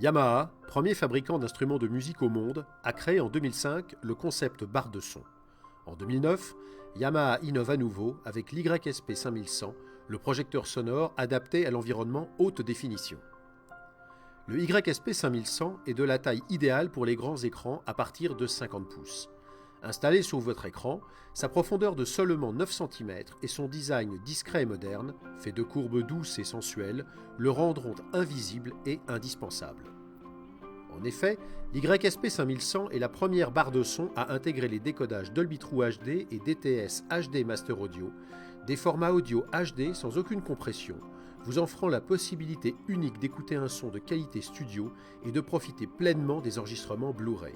Yamaha, premier fabricant d'instruments de musique au monde, a créé en 2005 le concept barre de son. En 2009, Yamaha innove à nouveau avec l'YSP 5100, le projecteur sonore adapté à l'environnement haute définition. Le YSP 5100 est de la taille idéale pour les grands écrans à partir de 50 pouces. Installé sur votre écran, sa profondeur de seulement 9 cm et son design discret et moderne, fait de courbes douces et sensuelles, le rendront invisible et indispensable. En effet, l'YSP 5100 est la première barre de son à intégrer les décodages Dolby True HD et DTS HD Master Audio, des formats audio HD sans aucune compression, vous offrant la possibilité unique d'écouter un son de qualité studio et de profiter pleinement des enregistrements Blu-ray.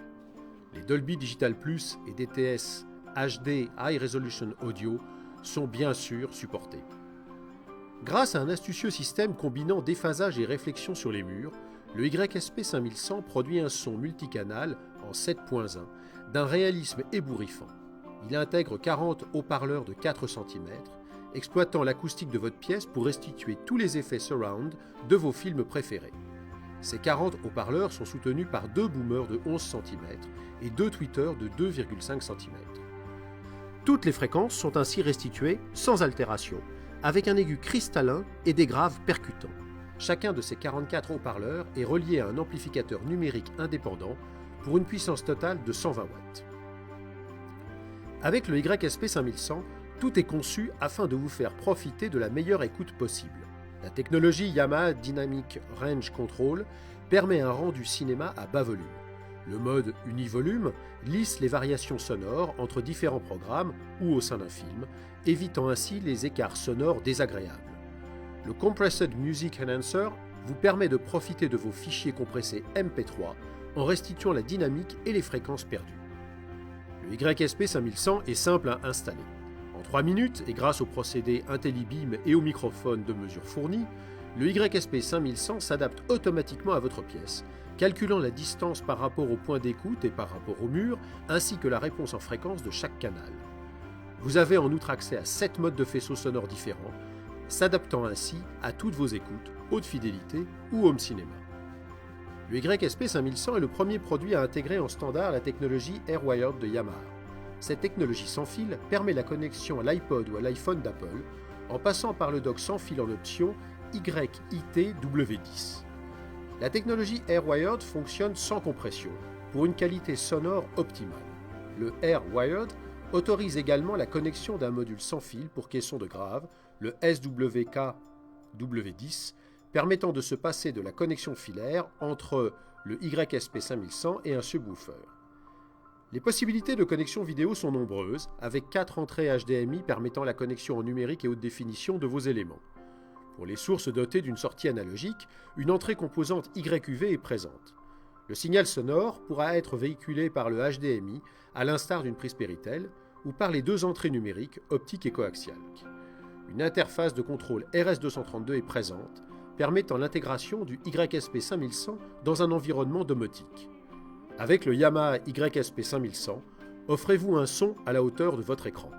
Les Dolby Digital Plus et DTS HD High Resolution Audio sont bien sûr supportés. Grâce à un astucieux système combinant déphasage et réflexion sur les murs, le YSP 5100 produit un son multicanal en 7.1 d'un réalisme ébouriffant. Il intègre 40 haut-parleurs de 4 cm, exploitant l'acoustique de votre pièce pour restituer tous les effets surround de vos films préférés. Ces 40 haut-parleurs sont soutenus par 2 boomers de 11 cm et 2 tweeters de 2,5 cm. Toutes les fréquences sont ainsi restituées sans altération, avec un aigu cristallin et des graves percutants. Chacun de ces 44 haut-parleurs est relié à un amplificateur numérique indépendant pour une puissance totale de 120 watts. Avec le YSP 5100, tout est conçu afin de vous faire profiter de la meilleure écoute possible. La technologie Yamaha Dynamic Range Control permet un rendu cinéma à bas volume. Le mode univolume lisse les variations sonores entre différents programmes ou au sein d'un film, évitant ainsi les écarts sonores désagréables. Le Compressed Music Enhancer vous permet de profiter de vos fichiers compressés MP3 en restituant la dynamique et les fréquences perdues. Le YSP 5100 est simple à installer. En 3 minutes, et grâce au procédé IntelliBeam et au microphone de mesure fourni, le YSP 5100 s'adapte automatiquement à votre pièce, calculant la distance par rapport au point d'écoute et par rapport au mur, ainsi que la réponse en fréquence de chaque canal. Vous avez en outre accès à 7 modes de faisceaux sonores différents, s'adaptant ainsi à toutes vos écoutes, haute fidélité ou home cinéma. Le YSP 5100 est le premier produit à intégrer en standard la technologie AirWired de Yamaha. Cette technologie sans fil permet la connexion à l'iPod ou à l'iPhone d'Apple en passant par le dock sans fil en option YIT-W10. La technologie AirWired fonctionne sans compression pour une qualité sonore optimale. Le AirWired autorise également la connexion d'un module sans fil pour caisson de grave, le SWK-W10, permettant de se passer de la connexion filaire entre le YSP 5100 et un subwoofer. Les possibilités de connexion vidéo sont nombreuses, avec 4 entrées HDMI permettant la connexion en numérique et haute définition de vos éléments. Pour les sources dotées d'une sortie analogique, une entrée composante YUV est présente. Le signal sonore pourra être véhiculé par le HDMI, à l'instar d'une prise Péritel, ou par les 2 entrées numériques optiques et coaxiales. Une interface de contrôle RS232 est présente, permettant l'intégration du YSP 5100 dans un environnement domotique. Avec le Yamaha YSP 5100, offrez-vous un son à la hauteur de votre écran.